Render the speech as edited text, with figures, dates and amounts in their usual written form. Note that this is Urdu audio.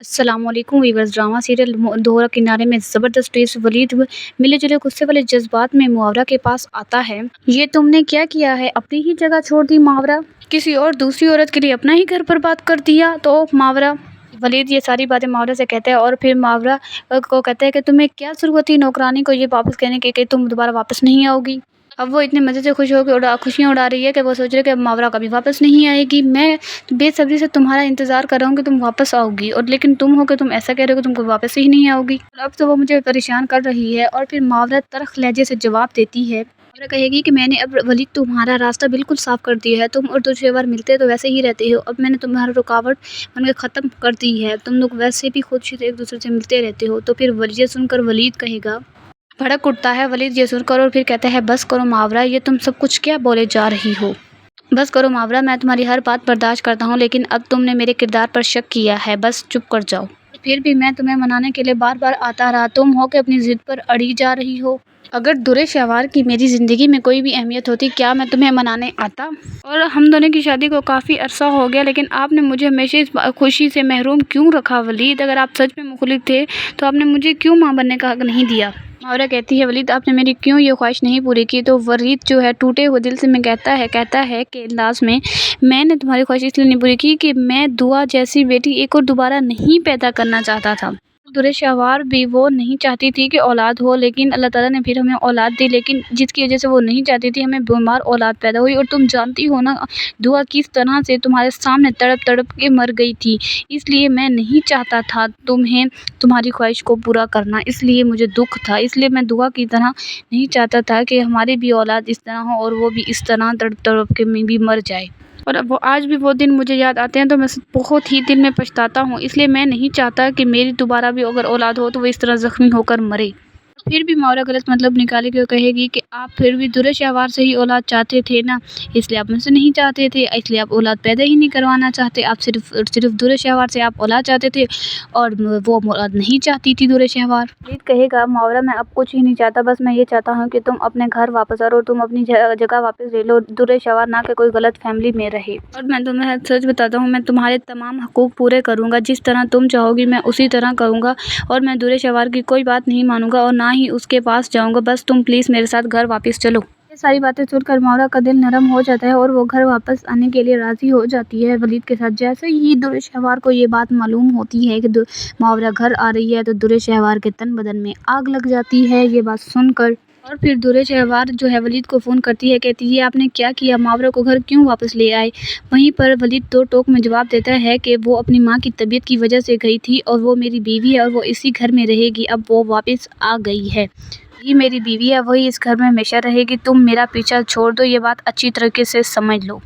السلام علیکم ویورز، ڈرامہ سیریل دوہرا کنارے میں زبردست ٹویسٹ۔ ولید ملے جلے غصے والے جذبات میں ماورا کے پاس آتا ہے۔ یہ تم نے کیا کیا ہے؟ اپنی ہی جگہ چھوڑ دی ماورا، کسی اور دوسری عورت کے لیے اپنا ہی گھر برباد کر دیا تو ماورا۔ ولید یہ ساری باتیں ماورا سے کہتا ہے اور پھر ماورا کو کہتا ہے کہ تمہیں کیا ضرورت تھی نوکرانی کو یہ واپس کہنے کی کہ تم دوبارہ واپس نہیں آؤ گی۔ اب وہ اتنے مزے سے خوش ہو کے خوشیاں اڑا رہی ہے کہ وہ سوچ رہے کہ اب ماورا کبھی واپس نہیں آئے گی۔ میں بے صبری سے تمہارا انتظار کر رہا ہوں کہ تم واپس آؤ گی، اور لیکن تم ہو کہ تم ایسا کہہ رہے ہو کہ تم کو واپس ہی نہیں آؤ گی۔ اب تو وہ مجھے پریشان کر رہی ہے۔ اور پھر ماورا تلخ لہجے سے جواب دیتی ہے۔ ماورا کہے گی کہ میں نے اب ولید تمہارا راستہ بالکل صاف کر دیا ہے۔ تم اور دشوار ملتے تو ویسے ہی رہتے ہو، اب میں نے تمہارا رکاوٹ بن کے ختم کر دی ہے۔ تم لوگ ویسے بھی خود سے ایک دوسرے سے ملتے رہتے ہو۔ تو پھر یہ سن کر ولید کہے گا، بھڑک اٹھتا ہے ولید یہ سن کر، اور پھر کہتا ہے بس کرو ماورا، یہ تم سب کچھ کیا بولے جا رہی ہو؟ بس کرو ماورا، میں تمہاری ہر بات برداشت کرتا ہوں، لیکن اب تم نے میرے کردار پر شک کیا ہے، بس چپ کر جاؤ۔ پھر بھی میں تمہیں منانے کے لیے بار بار آتا رہا، تم ہو کہ اپنی ضد پر اڑی جا رہی ہو۔ اگر دُرشیوار کی میری زندگی میں کوئی بھی اہمیت ہوتی، کیا میں تمہیں منانے آتا؟ اور ہم دونوں کی شادی کو کافی عرصہ ہو گیا، لیکن آپ نے مجھے ہمیشہ اس خوشی سے محروم کیوں رکھا ولید؟ اگر آپ سچ میں مخلص تھے تو آپ نے مجھے کیوں ماں بننے کا حق نہیں دیا؟ ماورا کہتی ہے ولید آپ نے میری کیوں یہ خواہش نہیں پوری کی؟ تو ولید جو ہے ٹوٹے ہوئے دل سے میں کہتا ہے کہ انداز میں نے تمہاری خواہش اس لیے نہیں پوری کی کہ میں دعا جیسی بیٹی ایک اور دوبارہ نہیں پیدا کرنا چاہتا تھا۔ دُرشیوار بھی وہ نہیں چاہتی تھی کہ اولاد ہو، لیکن اللہ تعالیٰ نے پھر ہمیں اولاد دی، لیکن جس کی وجہ سے وہ نہیں چاہتی تھی ہمیں بیمار اولاد پیدا ہوئی۔ اور تم جانتی ہو نا دعا کس طرح سے تمہارے سامنے تڑپ تڑپ کے مر گئی تھی، اس لیے میں نہیں چاہتا تھا تمہاری خواہش کو پورا کرنا، اس لیے مجھے دکھ تھا، اس لیے میں دعا کی طرح نہیں چاہتا تھا کہ ہماری بھی اولاد اس طرح ہو اور وہ بھی اس طرح تڑپ تڑپ کے بھی مر جائے۔ اور اب آج بھی وہ دن مجھے یاد آتے ہیں تو میں بہت ہی دل میں پچھتاتا ہوں، اس لیے میں نہیں چاہتا کہ میری دوبارہ بھی اگر اولاد ہو تو وہ اس طرح زخمی ہو کر مرے۔ پھر بھی ماورا غلط مطلب نکالے گی اور کہے گی کہ آپ پھر بھی دُرشیوار سے ہی اولاد چاہتے تھے نا، اس لیے آپ مجھ سے نہیں چاہتے تھے، اس لیے آپ اولاد پیدا ہی نہیں کروانا چاہتے، آپ صرف دُرشیوار سے آپ اولاد چاہتے تھے اور وہ اولاد نہیں چاہتی تھی دُرشیوار۔ ولید کہے گا ماورا میں اب کچھ ہی نہیں چاہتا، بس میں یہ چاہتا ہوں کہ تم اپنے گھر واپس آؤ اور تم اپنی جگہ واپس لے لو، دُرشیوار نہ کہ کوئی غلط فیملی میں رہے۔ اور میں تمہیں سچ بتاتا ہوں، میں تمہارے تمام حقوق پورے کروں گا، جس طرح تم چاہو گی میں اسی طرح کروں گا، اور میں دُرشیوار کی کوئی بات نہیں مانوں گا اور نہ ہی اس کے پاس جاؤں گا، بس تم پلیز میرے ساتھ گھر واپس چلو۔ یہ ساری باتیں سن کر ماورا کا دل نرم ہو جاتا ہے اور وہ گھر واپس آنے کے لیے راضی ہو جاتی ہے ولید کے ساتھ۔ جیسے ہی دُرشیوار کو یہ بات معلوم ہوتی ہے کہ ماورا گھر آ رہی ہے تو دُرشیوار کے تن بدن میں آگ لگ جاتی ہے یہ بات سن کر۔ اور پھر دُرشیوار جو ہے ولید کو فون کرتی ہے، کہتی ہے آپ نے کیا کیا، ماورا کو گھر کیوں واپس لے آئے؟ وہیں پر ولید دو ٹوک میں جواب دیتا ہے کہ وہ اپنی ماں کی طبیعت کی وجہ سے گئی تھی اور وہ میری بیوی ہے اور وہ اسی گھر میں رہے گی، اب وہ واپس آ گئی ہے، یہ میری بیوی ہے، وہی اس گھر میں ہمیشہ رہے گی، تم میرا پیچھا چھوڑ دو، یہ بات اچھی طریقے سے سمجھ لو۔